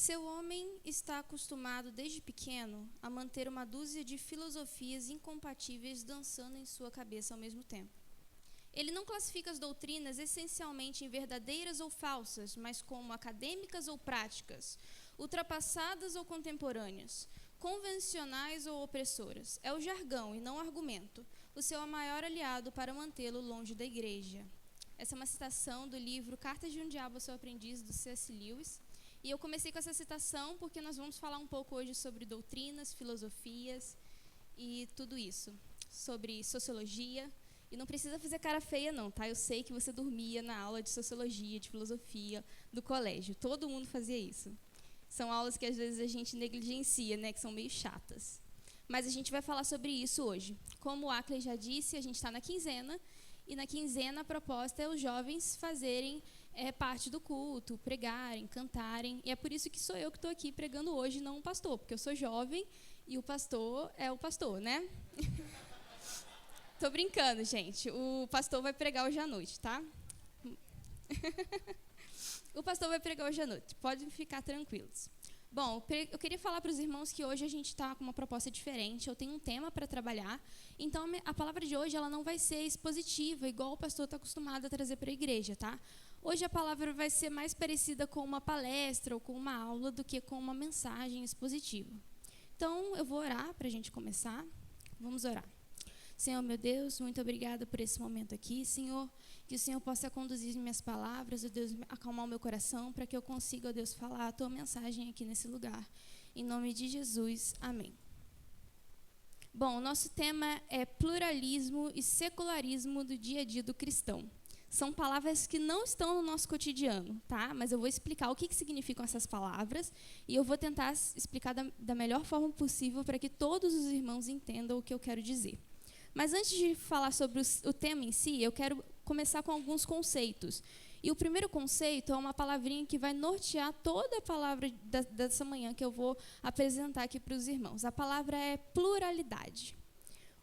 Seu homem está acostumado desde pequeno a manter uma dúzia de filosofias incompatíveis dançando em sua cabeça ao mesmo tempo. Ele não classifica as doutrinas essencialmente em verdadeiras ou falsas, mas como acadêmicas ou práticas, ultrapassadas ou contemporâneas, convencionais ou opressoras. É o jargão e não o argumento, o seu maior aliado para mantê-lo longe da igreja. Essa é uma citação do livro Cartas de um Diabo ao Seu Aprendiz, do C.S. Lewis. E eu comecei com essa citação porque nós vamos falar um pouco hoje sobre doutrinas, filosofias e tudo isso, sobre sociologia. E não precisa fazer cara feia não, tá? Eu sei que você dormia na aula de sociologia, de filosofia do colégio. Todo mundo fazia isso. São aulas que às vezes a gente negligencia, né? Que são meio chatas. Mas a gente vai falar sobre isso hoje. Como o Ackley já disse, a gente está na quinzena. E na quinzena a proposta é os jovens fazerem parte do culto, pregarem, cantarem. E é por isso que sou eu que estou aqui pregando hoje, não o pastor. Porque eu sou jovem e o pastor é o pastor, né? Tô brincando, gente. O pastor vai pregar hoje à noite, tá? O pastor vai pregar hoje à noite. Podem ficar tranquilos. Bom, eu queria falar para os irmãos que hoje a gente está com uma proposta diferente. Eu tenho um tema para trabalhar. Então, a palavra de hoje ela não vai ser expositiva, igual o pastor está acostumado a trazer para a igreja, tá? Hoje a palavra vai ser mais parecida com uma palestra ou com uma aula do que com uma mensagem expositiva. Então, eu vou orar para a gente começar. Vamos orar. Senhor, meu Deus, muito obrigada por esse momento aqui, Senhor, que o Senhor possa conduzir minhas palavras, ó Deus, acalmar o meu coração, para que eu consiga, ó Deus, falar a Tua mensagem aqui nesse lugar. Em nome de Jesus, amém. Bom, o nosso tema é pluralismo e secularismo do dia a dia do cristão. São palavras que não estão no nosso cotidiano, tá? Mas eu vou explicar o que significam essas palavras e eu vou tentar explicar da melhor forma possível para que todos os irmãos entendam o que eu quero dizer. Mas antes de falar sobre o tema em si, eu quero começar com alguns conceitos. E o primeiro conceito é uma palavrinha que vai nortear toda a palavra dessa manhã que eu vou apresentar aqui para os irmãos. A palavra é pluralidade.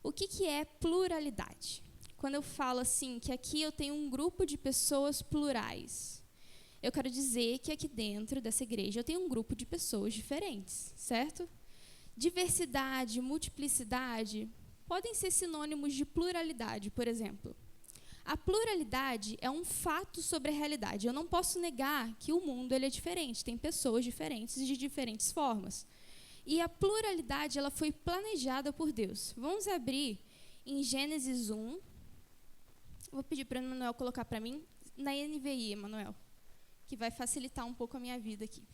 O que é pluralidade? Quando eu falo assim, que aqui eu tenho um grupo de pessoas plurais, eu quero dizer que aqui dentro dessa igreja eu tenho um grupo de pessoas diferentes, certo? Diversidade, multiplicidade podem ser sinônimos de pluralidade, por exemplo. A pluralidade é um fato sobre a realidade. Eu não posso negar que o mundo ele é diferente, tem pessoas diferentes de diferentes formas. E a pluralidade ela foi planejada por Deus. Vamos abrir em Gênesis 1. Vou pedir para o Emanuel colocar para mim na NVI, Emanuel, que vai facilitar um pouco a minha vida aqui.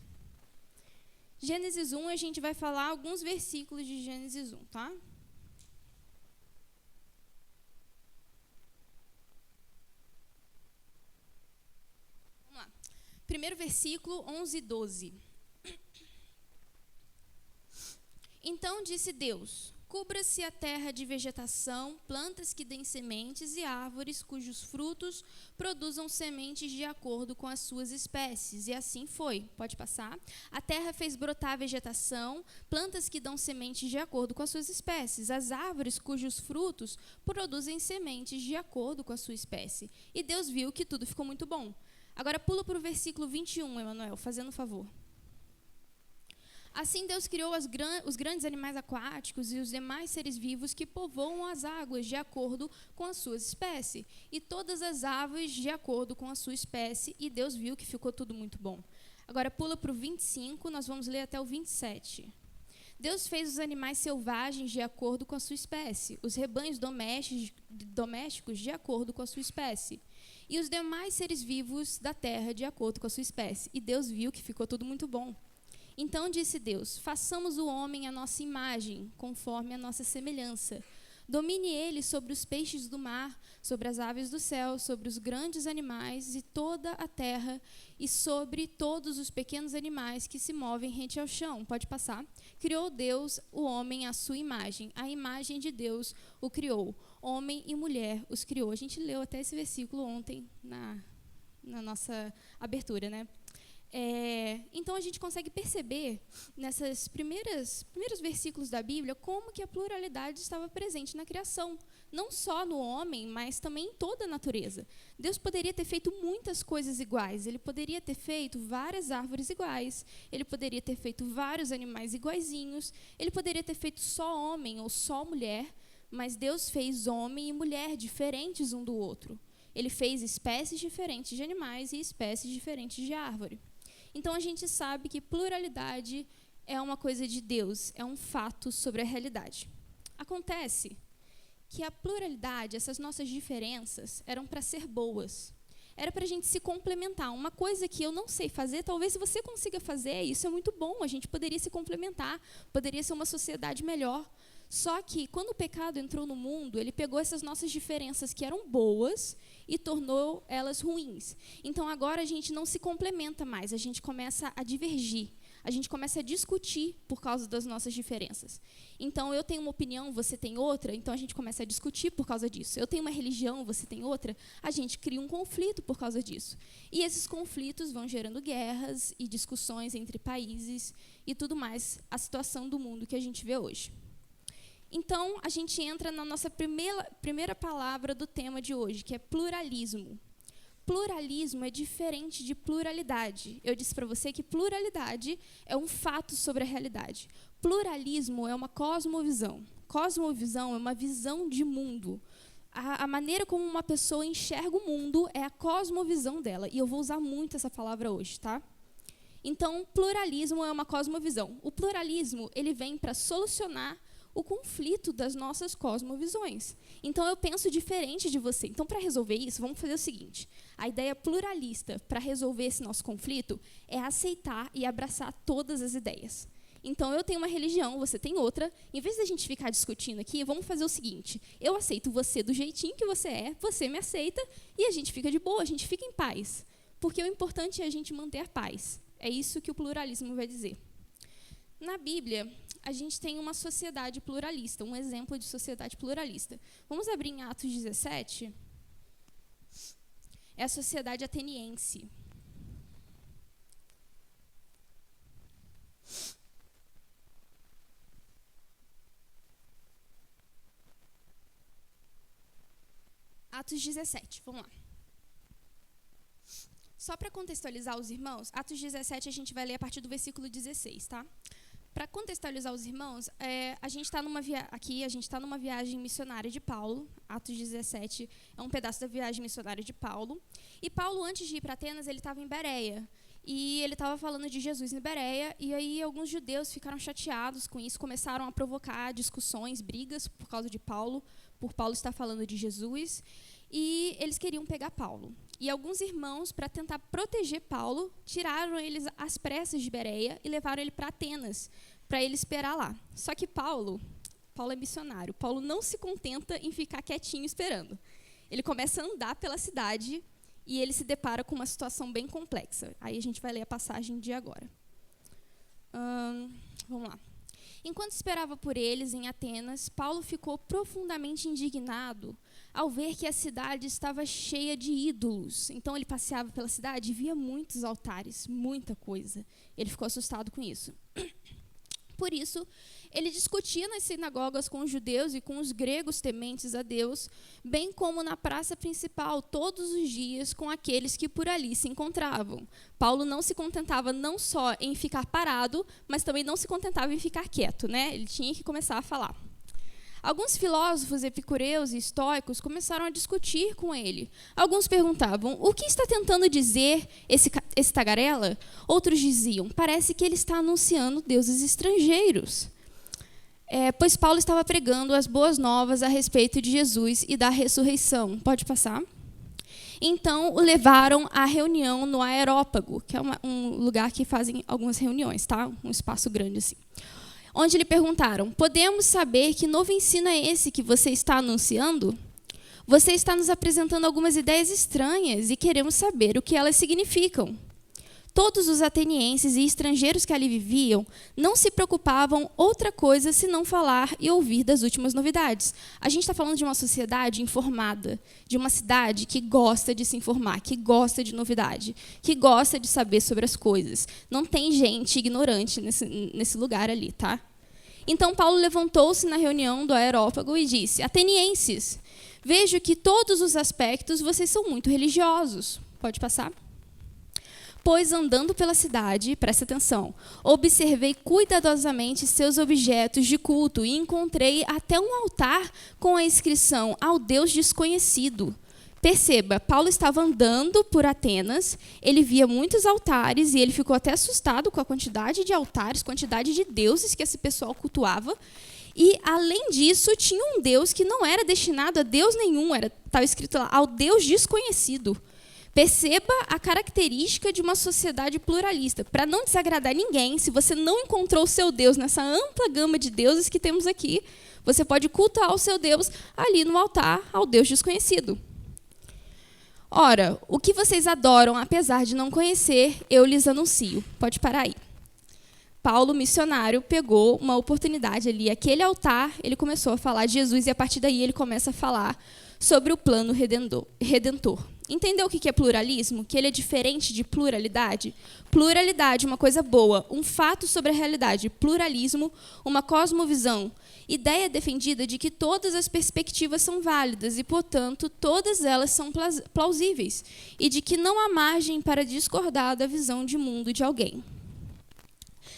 Gênesis 1, a gente vai falar alguns versículos de Gênesis 1, tá? Primeiro versículo, 11 e 12. Então disse Deus, cubra-se a terra de vegetação, plantas que deem sementes e árvores cujos frutos produzam sementes de acordo com as suas espécies. E assim foi. Pode passar. A terra fez brotar a vegetação, plantas que dão sementes de acordo com as suas espécies. As árvores cujos frutos produzem sementes de acordo com a sua espécie. E Deus viu que tudo ficou muito bom. Agora pula para o versículo 21, Emanuel, fazendo um favor. Assim Deus criou os grandes animais aquáticos e os demais seres vivos que povoam as águas de acordo com as suas espécies, e todas as aves de acordo com a sua espécie, e Deus viu que ficou tudo muito bom. Agora pula para o 25, nós vamos ler até o 27. Deus fez os animais selvagens de acordo com a sua espécie, os rebanhos domésticos de acordo com a sua espécie, e os demais seres vivos da terra de acordo com a sua espécie. E Deus viu que ficou tudo muito bom. Então disse Deus, façamos o homem à nossa imagem, conforme a nossa semelhança. Domine ele sobre os peixes do mar, sobre as aves do céu, sobre os grandes animais e toda a terra, e sobre todos os pequenos animais que se movem rente ao chão. Pode passar. Criou Deus o homem à sua imagem. A imagem de Deus o criou. Homem e mulher os criou. A gente leu até esse versículo ontem na nossa abertura, né? Então a gente consegue perceber nesses primeiros versículos da Bíblia como que a pluralidade estava presente na criação. não só no homem, mas também em toda a natureza. Deus poderia ter feito muitas coisas iguais. Ele poderia ter feito várias árvores iguais. Ele poderia ter feito vários animais iguaizinhos. Ele poderia ter feito só homem ou só mulher. Mas Deus fez homem e mulher diferentes um do outro. Ele fez espécies diferentes de animais e espécies diferentes de árvore. Então, a gente sabe que pluralidade é uma coisa de Deus, é um fato sobre a realidade. Acontece que a pluralidade, essas nossas diferenças, eram para ser boas. Era para a gente se complementar. Uma coisa que eu não sei fazer, talvez você consiga fazer, isso é muito bom, a gente poderia se complementar, poderia ser uma sociedade melhor. Só que, quando o pecado entrou no mundo, ele pegou essas nossas diferenças que eram boas e tornou elas ruins. Então, agora a gente não se complementa mais, a gente começa a divergir. A gente começa a discutir por causa das nossas diferenças. Então, eu tenho uma opinião, você tem outra, então a gente começa a discutir por causa disso. Eu tenho uma religião, você tem outra, a gente cria um conflito por causa disso. E esses conflitos vão gerando guerras e discussões entre países e tudo mais, a situação do mundo que a gente vê hoje. Então, a gente entra na nossa primeira palavra do tema de hoje, que é pluralismo. Pluralismo é diferente de pluralidade. Eu disse para você que pluralidade é um fato sobre a realidade. Pluralismo é uma cosmovisão. Cosmovisão é uma visão de mundo. A maneira como uma pessoa enxerga o mundo é a cosmovisão dela. E eu vou usar muito essa palavra hoje, tá? Então, pluralismo é uma cosmovisão. O pluralismo, ele vem para solucionar o conflito das nossas cosmovisões. Então, eu penso diferente de você. Então, para resolver isso, vamos fazer o seguinte. A ideia pluralista para resolver esse nosso conflito é aceitar e abraçar todas as ideias. Então, eu tenho uma religião, você tem outra. Em vez da gente ficar discutindo aqui, vamos fazer o seguinte. Eu aceito você do jeitinho que você é, você me aceita, e a gente fica de boa, a gente fica em paz. Porque o importante é a gente manter a paz. É isso que o pluralismo vai dizer. Na Bíblia, a gente tem uma sociedade pluralista, um exemplo de sociedade pluralista. Vamos abrir em Atos 17. É a sociedade ateniense. Atos 17, vamos lá. Só para contextualizar os irmãos, Atos 17 a gente vai ler a partir do versículo 16, tá? Para contextualizar os irmãos, a gente está numa viagem missionária de Paulo. Atos 17 é um pedaço da viagem missionária de Paulo. E Paulo, antes de ir para Atenas, ele estava em Bereia. E ele estava falando de Jesus em Bereia. E aí alguns judeus ficaram chateados com isso, começaram a provocar discussões, brigas por causa de Paulo, por Paulo estar falando de Jesus. E eles queriam pegar Paulo. E alguns irmãos, para tentar proteger Paulo, tiraram eles às pressas de Bereia e levaram ele para Atenas, para ele esperar lá. Só que Paulo é missionário. Paulo não se contenta em ficar quietinho esperando. Ele começa a andar pela cidade e ele se depara com uma situação bem complexa. Aí a gente vai ler a passagem de agora. Vamos lá. Enquanto esperava por eles em Atenas, Paulo ficou profundamente indignado ao ver que a cidade estava cheia de ídolos. Então, ele passeava pela cidade e via muitos altares, muita coisa. Ele ficou assustado com isso. Por isso, ele discutia nas sinagogas com os judeus e com os gregos tementes a Deus, bem como na praça principal, todos os dias, com aqueles que por ali se encontravam. Paulo não se contentava não só em ficar parado, mas também não se contentava em ficar quieto, né? Ele tinha que começar a falar. Alguns filósofos epicureus e estoicos começaram a discutir com ele. Alguns perguntavam, o que está tentando dizer esse tagarela? Outros diziam, parece que ele está anunciando deuses estrangeiros. Pois Paulo estava pregando as boas novas a respeito de Jesus e da ressurreição. Pode passar? Então, o levaram à reunião no Areópago, que é um lugar que fazem algumas reuniões, tá? Um espaço grande assim. Onde lhe perguntaram, podemos saber que novo ensino é esse que você está anunciando? Você está nos apresentando algumas ideias estranhas e queremos saber o que elas significam. Todos os atenienses e estrangeiros que ali viviam não se preocupavam outra coisa senão falar e ouvir das últimas novidades. A gente está falando de uma sociedade informada, de uma cidade que gosta de se informar, que gosta de novidade, que gosta de saber sobre as coisas. Não tem gente ignorante nesse lugar ali, tá? Então Paulo levantou-se na reunião do Areópago e disse: Atenienses, vejo que todos os aspectos vocês são muito religiosos. Pode passar? Pois andando pela cidade, presta atenção, observei cuidadosamente seus objetos de culto e encontrei até um altar com a inscrição ao Deus desconhecido. Perceba, Paulo estava andando por Atenas, ele via muitos altares e ele ficou até assustado com a quantidade de altares, quantidade de deuses que esse pessoal cultuava. E, além disso, tinha um Deus que não era destinado a Deus nenhum, estava escrito lá, ao Deus desconhecido. Perceba a característica de uma sociedade pluralista. Para não desagradar ninguém, se você não encontrou o seu Deus nessa ampla gama de deuses que temos aqui, você pode cultuar o seu Deus ali no altar ao Deus desconhecido. Ora, o que vocês adoram, apesar de não conhecer, eu lhes anuncio. Pode parar aí. Paulo, missionário, pegou uma oportunidade ali, aquele altar, ele começou a falar de Jesus e a partir daí ele começa a falar sobre o plano redentor. Entendeu o que é pluralismo? Que ele é diferente de pluralidade? Pluralidade, uma coisa boa, um fato sobre a realidade. Pluralismo, uma cosmovisão. Ideia defendida de que todas as perspectivas são válidas e, portanto, todas elas são plausíveis. E de que não há margem para discordar da visão de mundo de alguém.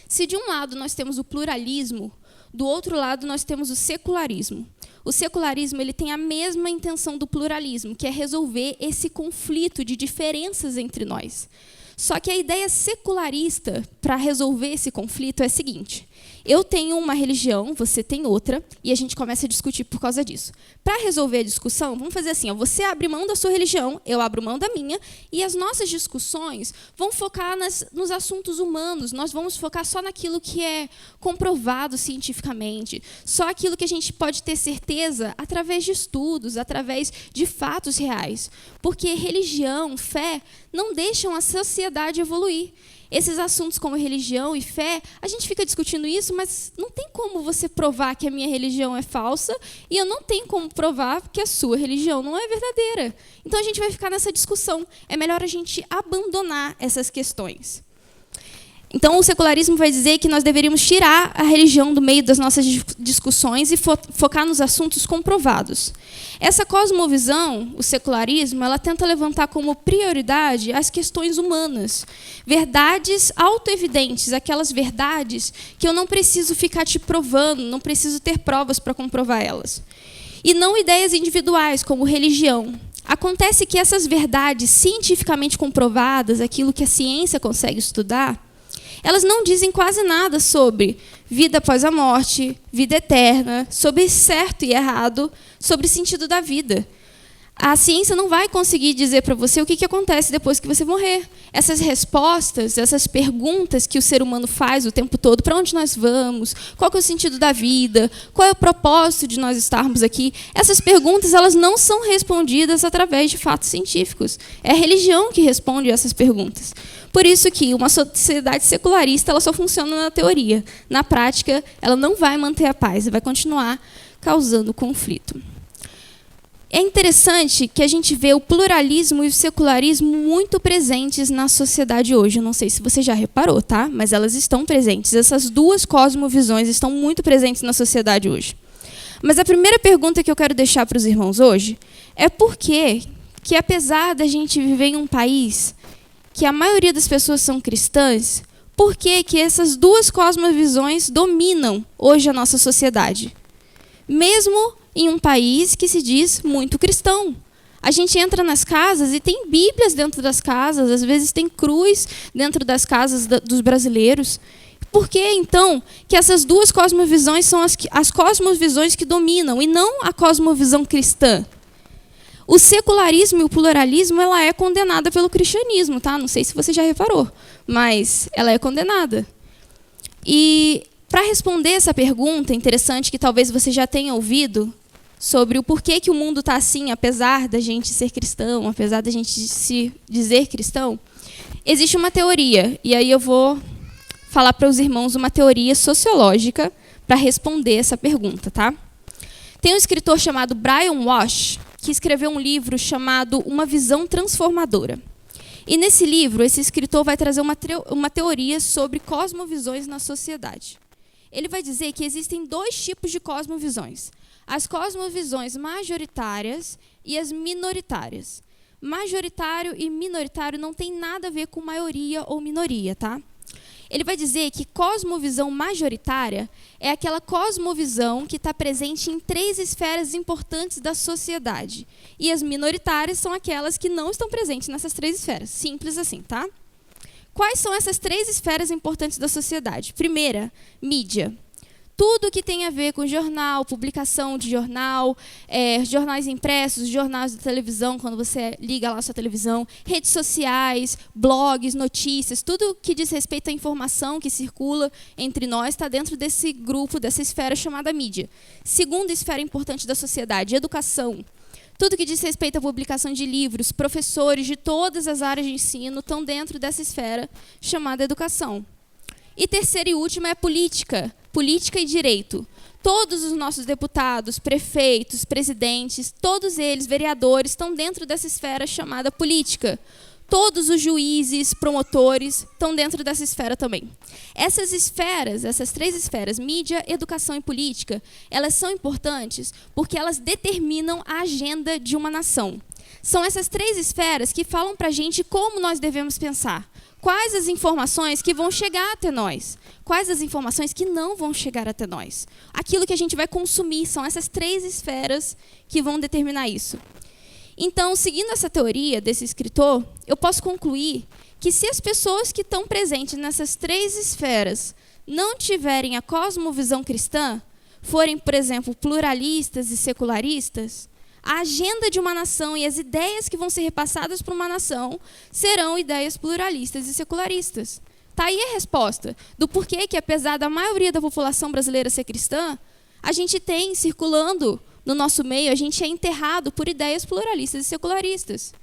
Se de um lado nós temos o pluralismo, do outro lado nós temos o secularismo. O secularismo ele tem a mesma intenção do pluralismo, que é resolver esse conflito de diferenças entre nós. Só que a ideia secularista para resolver esse conflito é a seguinte: eu tenho uma religião, você tem outra, e a gente começa a discutir por causa disso. Para resolver a discussão, vamos fazer assim, ó, você abre mão da sua religião, eu abro mão da minha, e as nossas discussões vão focar nos assuntos humanos, nós vamos focar só naquilo que é comprovado cientificamente, só aquilo que a gente pode ter certeza através de estudos, através de fatos reais. Porque religião, fé, não deixam a sociedade evoluir. Esses assuntos como religião e fé, a gente fica discutindo isso, mas não tem como você provar que a minha religião é falsa e eu não tenho como provar que a sua religião não é verdadeira. Então a gente vai ficar nessa discussão. É melhor a gente abandonar essas questões. Então, o secularismo vai dizer que nós deveríamos tirar a religião do meio das nossas discussões e focar nos assuntos comprovados. Essa cosmovisão, o secularismo, ela tenta levantar como prioridade as questões humanas, verdades autoevidentes, aquelas verdades que eu não preciso ficar te provando, não preciso ter provas para comprovar elas. E não ideias individuais, como religião. Acontece que essas verdades cientificamente comprovadas, aquilo que a ciência consegue estudar, elas não dizem quase nada sobre vida após a morte, vida eterna, sobre certo e errado, sobre o sentido da vida. A ciência não vai conseguir dizer para você o que acontece depois que você morrer. Essas respostas, essas perguntas que o ser humano faz o tempo todo, para onde nós vamos, qual que é o sentido da vida, qual é o propósito de nós estarmos aqui, essas perguntas elas não são respondidas através de fatos científicos. É a religião que responde essas perguntas. Por isso que uma sociedade secularista ela só funciona na teoria. Na prática, ela não vai manter a paz, vai continuar causando conflito. É interessante que a gente vê o pluralismo e o secularismo muito presentes na sociedade hoje. Eu não sei se você já reparou, tá? Mas elas estão presentes. Essas duas cosmovisões estão muito presentes na sociedade hoje. Mas a primeira pergunta que eu quero deixar para os irmãos hoje é por que, apesar da gente viver em um país que a maioria das pessoas são cristãs, por que essas duas cosmovisões dominam hoje a nossa sociedade? Mesmo em um país que se diz muito cristão. A gente entra nas casas e tem bíblias dentro das casas, às vezes tem cruz dentro das casas dos brasileiros. Por que, então, que essas duas cosmovisões são as cosmovisões que dominam e não a cosmovisão cristã? O secularismo e o pluralismo ela é condenada pelo cristianismo, tá? Não sei se você já reparou, mas ela é condenada. E para responder essa pergunta interessante que talvez você já tenha ouvido sobre o porquê que o mundo está assim, apesar da gente ser cristão, apesar da gente se dizer cristão, existe uma teoria, e aí eu vou falar para os irmãos uma teoria sociológica para responder essa pergunta, tá? Tem um escritor chamado Brian Walsh, que escreveu um livro chamado Uma Visão Transformadora. E nesse livro, esse escritor vai trazer uma teoria sobre cosmovisões na sociedade. ele vai dizer que existem 2 tipos de cosmovisões. As cosmovisões majoritárias e as minoritárias. Majoritário e minoritário não tem nada a ver com maioria ou minoria, tá? Ele vai dizer que cosmovisão majoritária é aquela cosmovisão que está presente em 3 esferas importantes da sociedade. E as minoritárias são aquelas que não estão presentes nessas 3 esferas. Simples assim, tá? Quais são essas 3 esferas importantes da sociedade? Primeira, mídia. Tudo que tem a ver com jornal, publicação de jornal, jornais impressos, jornais de televisão, quando você liga lá a sua televisão, redes sociais, blogs, notícias, tudo que diz respeito à informação que circula entre nós está dentro desse grupo, dessa esfera chamada mídia. Segunda esfera importante da sociedade, educação. Tudo que diz respeito à publicação de livros, professores de todas as áreas de ensino estão dentro dessa esfera chamada educação. E terceira e última é política. Política e direito. Todos os nossos deputados, prefeitos, presidentes, todos eles, vereadores, estão dentro dessa esfera chamada política. Todos os juízes, promotores, estão dentro dessa esfera também. Essas esferas, essas 3 esferas, mídia, educação e política, elas são importantes porque elas determinam a agenda de uma nação. São essas 3 esferas que falam para a gente como nós devemos pensar. Quais as informações que vão chegar até nós? Quais as informações que não vão chegar até nós? Aquilo que a gente vai consumir, são essas 3 esferas que vão determinar isso. Então, seguindo essa teoria desse escritor, eu posso concluir que se as pessoas que estão presentes nessas 3 esferas não tiverem a cosmovisão cristã, forem, por exemplo, pluralistas e secularistas, a agenda de uma nação e as ideias que vão ser repassadas para uma nação serão ideias pluralistas e secularistas. Está aí a resposta do porquê que, apesar da maioria da população brasileira ser cristã, a gente tem circulando no nosso meio, a gente é enterrado por ideias pluralistas e secularistas.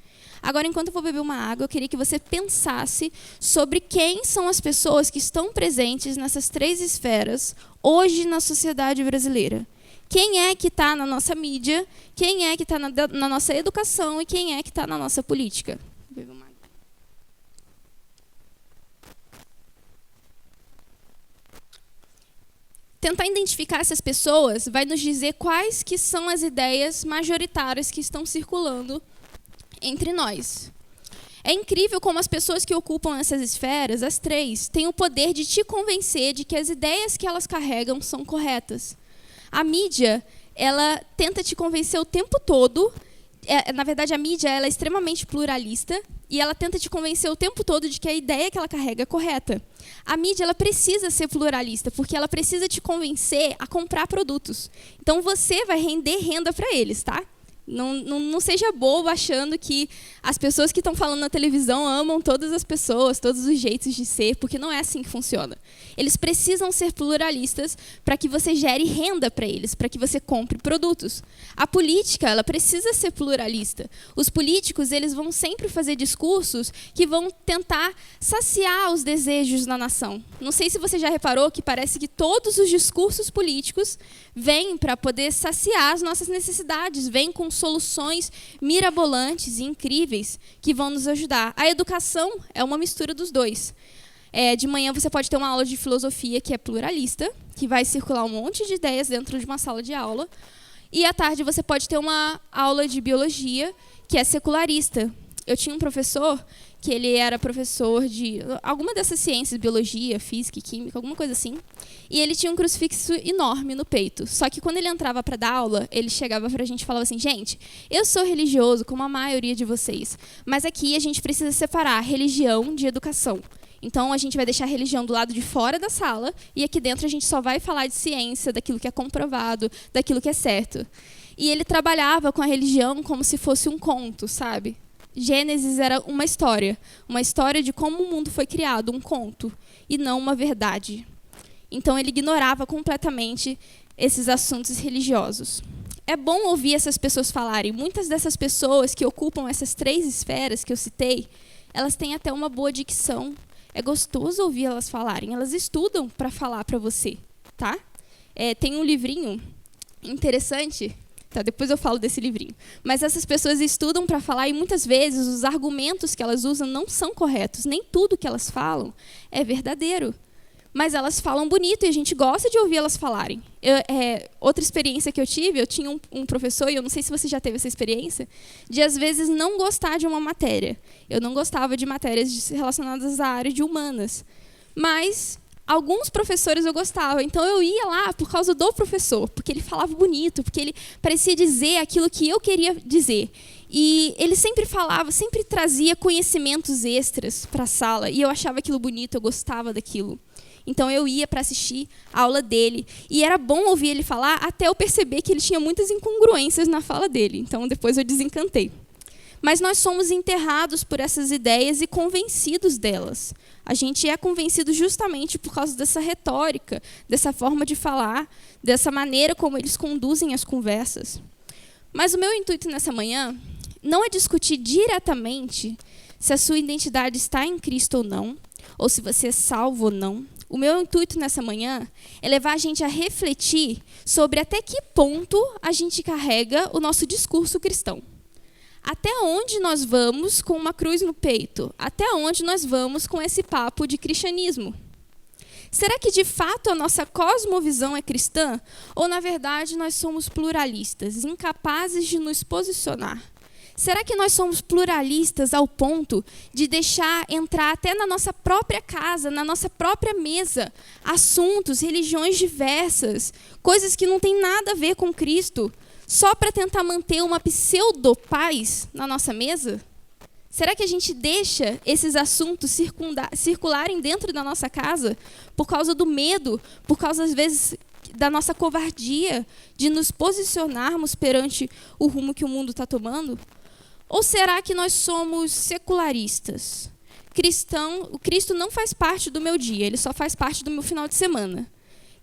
Agora, enquanto eu vou beber uma água, eu queria que você pensasse sobre quem são as pessoas que estão presentes nessas 3 esferas hoje na sociedade brasileira. Quem é que está na nossa mídia, quem é que está na nossa educação e quem é que está na nossa política. Tentar identificar essas pessoas vai nos dizer quais que são as ideias majoritárias que estão circulando entre nós. É incrível como as pessoas que ocupam essas esferas, as 3, têm o poder de te convencer de que as ideias que elas carregam são corretas. A mídia, ela tenta te convencer o tempo todo. Na verdade, a mídia ela é extremamente pluralista e ela tenta te convencer o tempo todo de que a ideia que ela carrega é correta. A mídia ela precisa ser pluralista, porque ela precisa te convencer a comprar produtos. Então, você vai render renda para eles, tá? Não seja bobo achando que as pessoas que estão falando na televisão amam todas as pessoas, todos os jeitos de ser, porque não é assim que funciona. Eles precisam ser pluralistas para que você gere renda para eles, para que você compre produtos. A política, ela precisa ser pluralista. Os políticos, eles vão sempre fazer discursos que vão tentar saciar os desejos da nação. Não sei se você já reparou que parece que todos os discursos políticos vêm para poder saciar as nossas necessidades, vêm com soluções mirabolantes e incríveis que vão nos ajudar. A educação é uma mistura dos dois. De manhã você pode ter uma aula de filosofia que é pluralista, que vai circular um monte de ideias dentro de uma sala de aula. E à tarde você pode ter uma aula de biologia que é secularista. Eu tinha um professor que ele era professor de alguma dessas ciências, biologia, física e química, alguma coisa assim. E ele tinha um crucifixo enorme no peito. Só que quando ele entrava para dar aula, ele chegava para a gente e falava assim: gente, eu sou religioso como a maioria de vocês, mas aqui a gente precisa separar religião de educação. Então, a gente vai deixar a religião do lado de fora da sala e aqui dentro a gente só vai falar de ciência, daquilo que é comprovado, daquilo que é certo. E ele trabalhava com a religião como se fosse um conto, sabe? Gênesis era uma história de como o mundo foi criado, um conto, e não uma verdade. Então, ele ignorava completamente esses assuntos religiosos. É bom ouvir essas pessoas falarem. Muitas dessas pessoas que ocupam essas 3 esferas que eu citei, elas têm até uma boa dicção. É gostoso ouvir elas falarem. Elas estudam para falar para você, tá? Tem um livrinho interessante. Tá, depois eu falo desse livrinho. Mas essas pessoas estudam para falar e muitas vezes os argumentos que elas usam não são corretos. Nem tudo que elas falam é verdadeiro. mas elas falam bonito e a gente gosta de ouvir elas falarem. Outra experiência que eu tive, eu tinha um professor, e eu não sei se você já teve essa experiência, de às vezes não gostar de uma matéria. Eu não gostava de matérias relacionadas à área de humanas, mas alguns professores eu gostava, então eu ia lá por causa do professor, porque ele falava bonito, porque ele parecia dizer aquilo que eu queria dizer. E ele sempre falava, sempre trazia conhecimentos extras para a sala, e eu achava aquilo bonito, eu gostava daquilo. Então eu ia para assistir a aula dele, e era bom ouvir ele falar até eu perceber que ele tinha muitas incongruências na fala dele, então depois eu desencantei. Mas nós somos enterrados por essas ideias e convencidos delas. A gente é convencido justamente por causa dessa retórica, dessa forma de falar, dessa maneira como eles conduzem as conversas. Mas o meu intuito nessa manhã não é discutir diretamente se a sua identidade está em Cristo ou não, ou se você é salvo ou não. O meu intuito nessa manhã é levar a gente a refletir sobre até que ponto a gente carrega o nosso discurso cristão. Até onde nós vamos com uma cruz no peito? Até onde nós vamos com esse papo de cristianismo? Será que, de fato, a nossa cosmovisão é cristã? Ou, na verdade, nós somos pluralistas, incapazes de nos posicionar? Será que nós somos pluralistas ao ponto de deixar entrar até na nossa própria casa, na nossa própria mesa, assuntos, religiões diversas, coisas que não têm nada a ver com Cristo, só para tentar manter uma pseudo-paz na nossa mesa? Será que a gente deixa esses assuntos circularem dentro da nossa casa por causa do medo, por causa, às vezes, da nossa covardia de nos posicionarmos perante o rumo que o mundo está tomando? Ou será que nós somos secularistas? O Cristo não faz parte do meu dia, ele só faz parte do meu final de semana.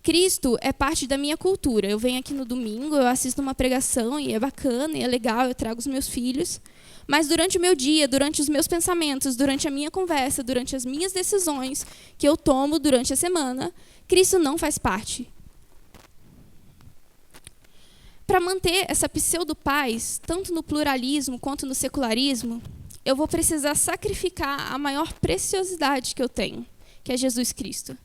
Cristo é parte da minha cultura. Eu venho aqui no domingo, eu assisto uma pregação e é bacana, e é legal, eu trago os meus filhos. Mas durante o meu dia, durante os meus pensamentos, durante a minha conversa, durante as minhas decisões que eu tomo durante a semana, Cristo não faz parte. Para manter essa pseudo-paz, tanto no pluralismo quanto no secularismo, eu vou precisar sacrificar a maior preciosidade que eu tenho, que é Jesus Cristo.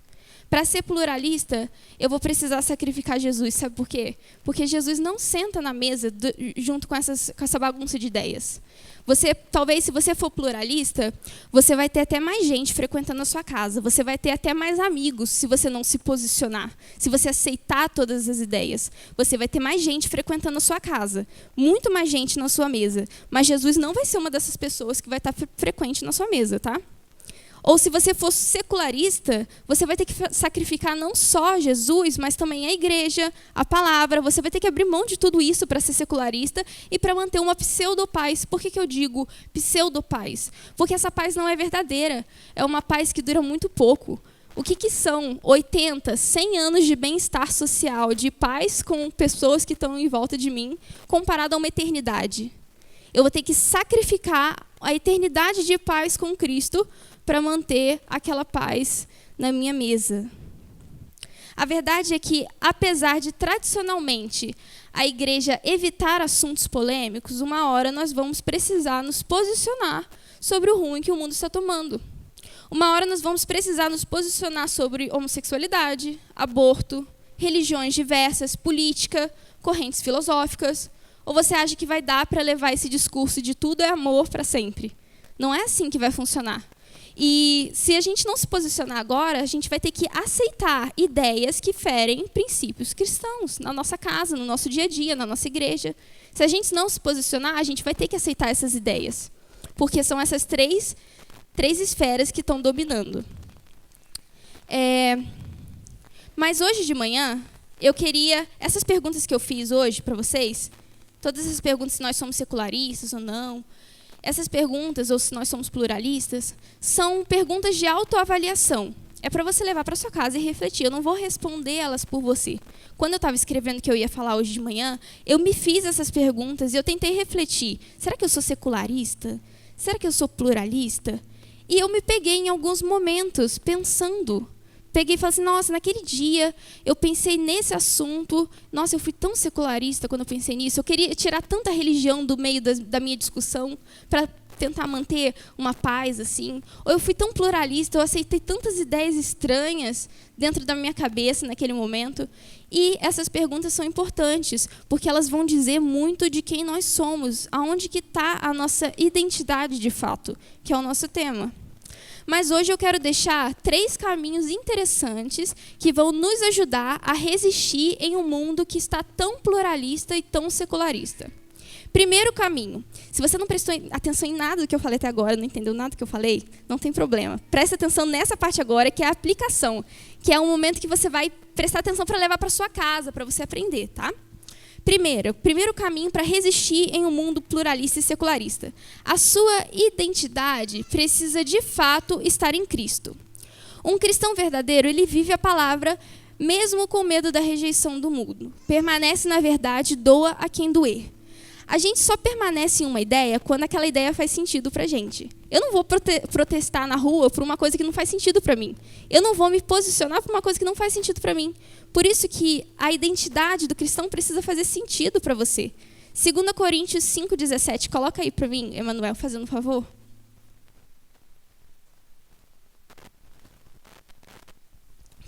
Para ser pluralista, eu vou precisar sacrificar Jesus. Sabe por quê? Porque Jesus não senta na mesa junto com essa bagunça de ideias. Talvez, se você for pluralista, você vai ter até mais gente frequentando a sua casa. Você vai ter até mais amigos se você não se posicionar. Se você aceitar todas as ideias, você vai ter mais gente frequentando a sua casa. Muito mais gente na sua mesa. Mas Jesus não vai ser uma dessas pessoas que vai estar frequente na sua mesa, tá? Ou se você for secularista, você vai ter que sacrificar não só Jesus, mas também a igreja, a palavra. Você vai ter que abrir mão de tudo isso para ser secularista e para manter uma pseudo-paz. Por que eu digo pseudo-paz? Porque essa paz não é verdadeira. É uma paz que dura muito pouco. O que são 80, 100 anos de bem-estar social, de paz com pessoas que estão em volta de mim, comparado a uma eternidade? Eu vou ter que sacrificar a eternidade de paz com Cristo para manter aquela paz na minha mesa. A verdade é que, apesar de tradicionalmente a igreja evitar assuntos polêmicos, uma hora nós vamos precisar nos posicionar sobre o rumo que o mundo está tomando. Uma hora nós vamos precisar nos posicionar sobre homossexualidade, aborto, religiões diversas, política, correntes filosóficas. Ou você acha que vai dar para levar esse discurso de tudo é amor para sempre? Não é assim que vai funcionar. E se a gente não se posicionar agora, a gente vai ter que aceitar ideias que ferem princípios cristãos na nossa casa, no nosso dia a dia, na nossa igreja. Se a gente não se posicionar, a gente vai ter que aceitar essas ideias. Porque são essas três esferas que estão dominando. Mas hoje de manhã, eu queria... Essas perguntas que eu fiz hoje para vocês, todas essas perguntas se nós somos secularistas ou não, essas perguntas, ou se nós somos pluralistas, são perguntas de autoavaliação. É para você levar para sua casa e refletir. Eu não vou responder elas por você. Quando eu estava escrevendo que eu ia falar hoje de manhã, eu me fiz essas perguntas e eu tentei refletir. Será que eu sou secularista? Será que eu sou pluralista? E eu me peguei em alguns momentos pensando. Peguei e falei assim, nossa, naquele dia eu pensei nesse assunto, nossa, eu fui tão secularista quando eu pensei nisso, eu queria tirar tanta religião do meio da minha discussão para tentar manter uma paz, assim? Ou eu fui tão pluralista, eu aceitei tantas ideias estranhas dentro da minha cabeça naquele momento? E essas perguntas são importantes, porque elas vão dizer muito de quem nós somos, aonde que está a nossa identidade de fato, que é o nosso tema. Mas hoje eu quero deixar 3 caminhos interessantes que vão nos ajudar a resistir em um mundo que está tão pluralista e tão secularista. Primeiro caminho. Se você não prestou atenção em nada do que eu falei até agora, não entendeu nada do que eu falei, não tem problema. Preste atenção nessa parte agora, que é a aplicação, que é um momento que você vai prestar atenção para levar para sua casa, para você aprender, tá? Primeiro caminho para resistir em um mundo pluralista e secularista. A sua identidade precisa, de fato, estar em Cristo. Um cristão verdadeiro, ele vive a palavra mesmo com medo da rejeição do mundo. Permanece na verdade, doa a quem doer. A gente só permanece em uma ideia quando aquela ideia faz sentido para a gente. Eu não vou protestar na rua por uma coisa que não faz sentido para mim. Eu não vou me posicionar por uma coisa que não faz sentido para mim. Por isso que a identidade do cristão precisa fazer sentido para você. 2 Coríntios 5,17. Coloca aí para mim, Emanuel, fazendo um favor.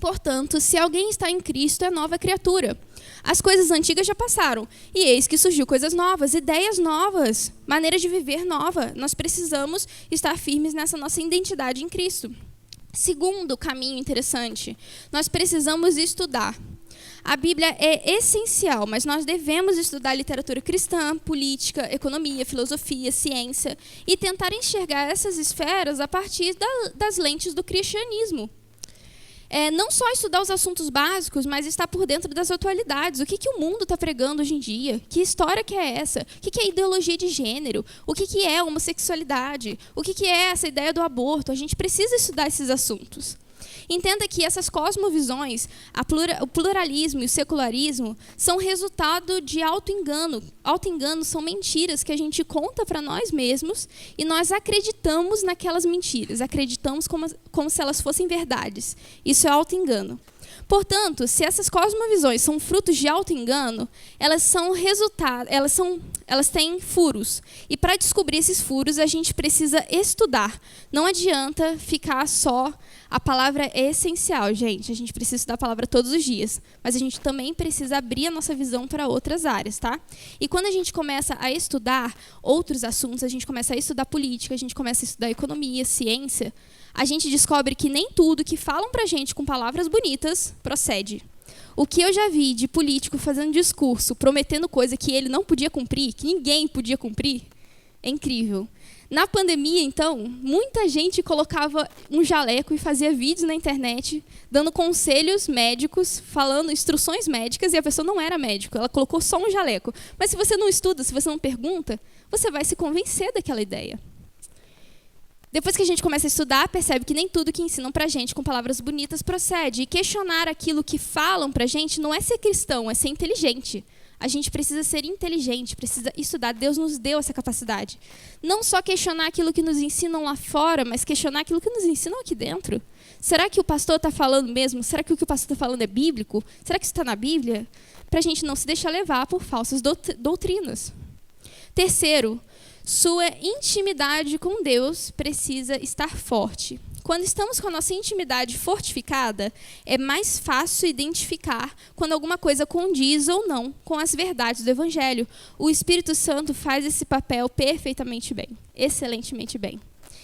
Portanto, se alguém está em Cristo, é nova criatura. As coisas antigas já passaram, e eis que surgiu coisas novas, ideias novas, maneira de viver nova. Nós precisamos estar firmes nessa nossa identidade em Cristo. Segundo caminho interessante, nós precisamos estudar. A Bíblia é essencial, mas nós devemos estudar literatura cristã, política, economia, filosofia, ciência, e tentar enxergar essas esferas a partir das lentes do cristianismo. Não só estudar os assuntos básicos, mas estar por dentro das atualidades. O que o mundo está pregando hoje em dia? Que história que é essa? O que é ideologia de gênero? O que é homossexualidade? O que é essa ideia do aborto? A gente precisa estudar esses assuntos. Entenda que essas cosmovisões, o pluralismo e o secularismo, são resultado de auto-engano. Auto-engano são mentiras que a gente conta para nós mesmos e nós acreditamos naquelas mentiras, acreditamos como se elas fossem verdades. Isso é auto-engano. Portanto, se essas cosmovisões são frutos de auto-engano, elas têm furos. E para descobrir esses furos, a gente precisa estudar. Não adianta ficar só. A palavra é essencial, gente. A gente precisa estudar a palavra todos os dias. Mas a gente também precisa abrir a nossa visão para outras áreas, tá? E quando a gente começa a estudar outros assuntos, a gente começa a estudar política, a gente começa a estudar economia, ciência, a gente descobre que nem tudo que falam pra gente com palavras bonitas procede. O que eu já vi de político fazendo discurso, prometendo coisa que ele não podia cumprir, que ninguém podia cumprir, é incrível. Na pandemia, então, muita gente colocava um jaleco e fazia vídeos na internet, dando conselhos médicos, falando instruções médicas, e a pessoa não era médico, ela colocou só um jaleco. Mas se você não estuda, se você não pergunta, você vai se convencer daquela ideia. Depois que a gente começa a estudar, percebe que nem tudo que ensinam pra gente com palavras bonitas procede. E questionar aquilo que falam pra gente não é ser cristão, é ser inteligente. A gente precisa ser inteligente, precisa estudar. Deus nos deu essa capacidade. Não só questionar aquilo que nos ensinam lá fora, mas questionar aquilo que nos ensinam aqui dentro. Será que o pastor está falando mesmo? Será que o que o pastor está falando é bíblico? Será que isso está na Bíblia? Para a gente não se deixar levar por falsas doutrinas. Terceiro, sua intimidade com Deus precisa estar forte. Quando estamos com a nossa intimidade fortificada, é mais fácil identificar quando alguma coisa condiz ou não com as verdades do Evangelho. O Espírito Santo faz esse papel perfeitamente bem, excelentemente bem.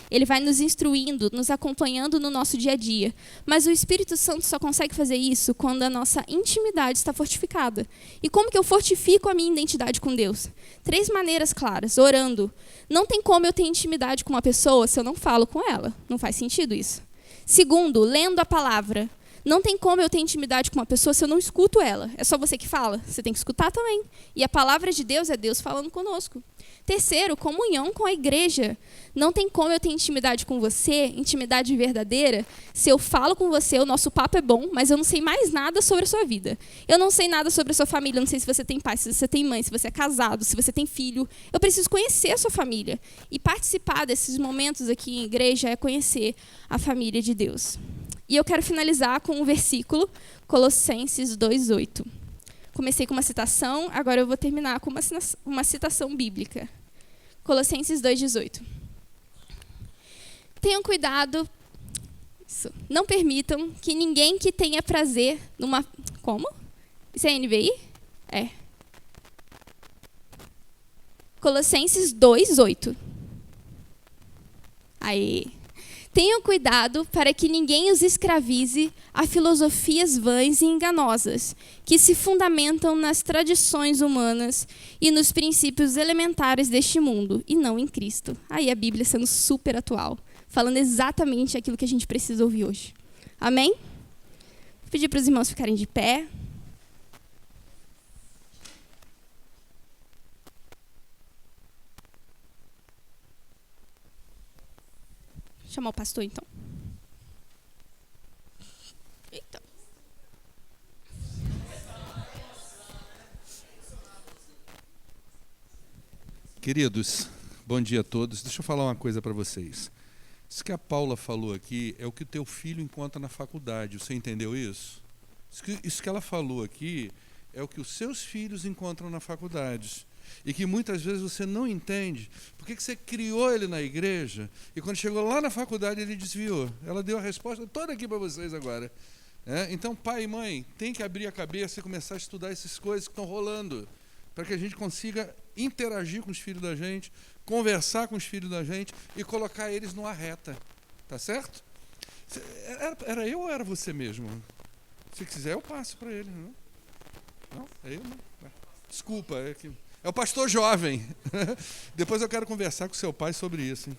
Ele vai nos instruindo, nos acompanhando no nosso dia a dia. Mas o Espírito Santo só consegue fazer isso quando a nossa intimidade está fortificada. E como que eu fortifico a minha identidade com Deus? 3 maneiras claras. Orando. Não tem como eu ter intimidade com uma pessoa se eu não falo com ela. Não faz sentido isso. Segundo, lendo a palavra. Não tem como eu ter intimidade com uma pessoa se eu não escuto ela. É só você que fala. Você tem que escutar também. E a palavra de Deus é Deus falando conosco. Terceiro, comunhão com a igreja. Não tem como eu ter intimidade com você, intimidade verdadeira, se eu falo com você, o nosso papo é bom, mas eu não sei mais nada sobre a sua vida. Eu não sei nada sobre a sua família, eu não sei se você tem pai, se você tem mãe, se você é casado, se você tem filho. Eu preciso conhecer a sua família. E participar desses momentos aqui em igreja é conhecer a família de Deus. E eu quero finalizar com um versículo, Colossenses 2:8. Comecei com uma citação, agora eu vou terminar com uma citação bíblica. Colossenses 2:18. tenham cuidado. Isso. Não permitam que ninguém que tenha prazer numa... Como? Isso é NVI? É. Colossenses 2:8. Aí. Tenham cuidado para que ninguém os escravize a filosofias vãs e enganosas, que se fundamentam nas tradições humanas e nos princípios elementares deste mundo, e não em Cristo. Aí a Bíblia sendo super atual, falando exatamente aquilo que a gente precisa ouvir hoje. Amém? Vou pedir para os irmãos ficarem de pé. Vou chamar o pastor, então. Eita. Queridos, bom dia a todos. Deixa eu falar uma coisa para vocês. Isso que a Paula falou aqui é o que o teu filho encontra na faculdade. Você entendeu isso? Isso que ela falou aqui é o que os seus filhos encontram na faculdade. E que muitas vezes você não entende. Por que você criou ele na igreja e quando chegou lá na faculdade ele desviou? Ela deu a resposta toda aqui para vocês agora. Então, pai e mãe, tem que abrir a cabeça e começar a estudar essas coisas que estão rolando, para que a gente consiga interagir com os filhos da gente, conversar com os filhos da gente e colocar eles numa reta. Tá certo? Era eu ou era você mesmo? Se quiser, eu passo para ele. Não? É eu não? Desculpa, é o pastor jovem. Depois eu quero conversar com seu pai sobre isso. Hein?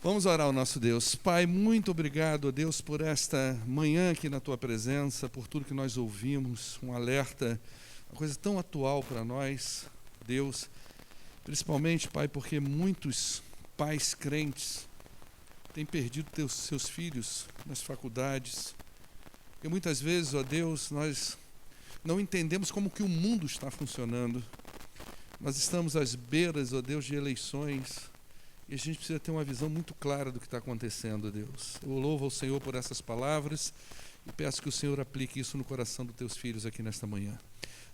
Vamos orar ao nosso Deus. Pai, muito obrigado, Deus, por esta manhã aqui na tua presença, por tudo que nós ouvimos, um alerta, uma coisa tão atual para nós, Deus. Principalmente, Pai, porque muitos pais crentes têm perdido seus filhos nas faculdades. E muitas vezes, ó Deus, nós não entendemos como que o mundo está funcionando. Nós estamos às beiras, ó Deus, de eleições. E a gente precisa ter uma visão muito clara do que está acontecendo, Deus. Eu louvo ao Senhor por essas palavras e peço que o Senhor aplique isso no coração dos teus filhos aqui nesta manhã.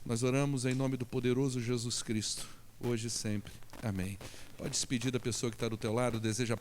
Nós oramos em nome do poderoso Jesus Cristo, hoje e sempre. Amém. Pode despedir da pessoa que está do teu lado, deseja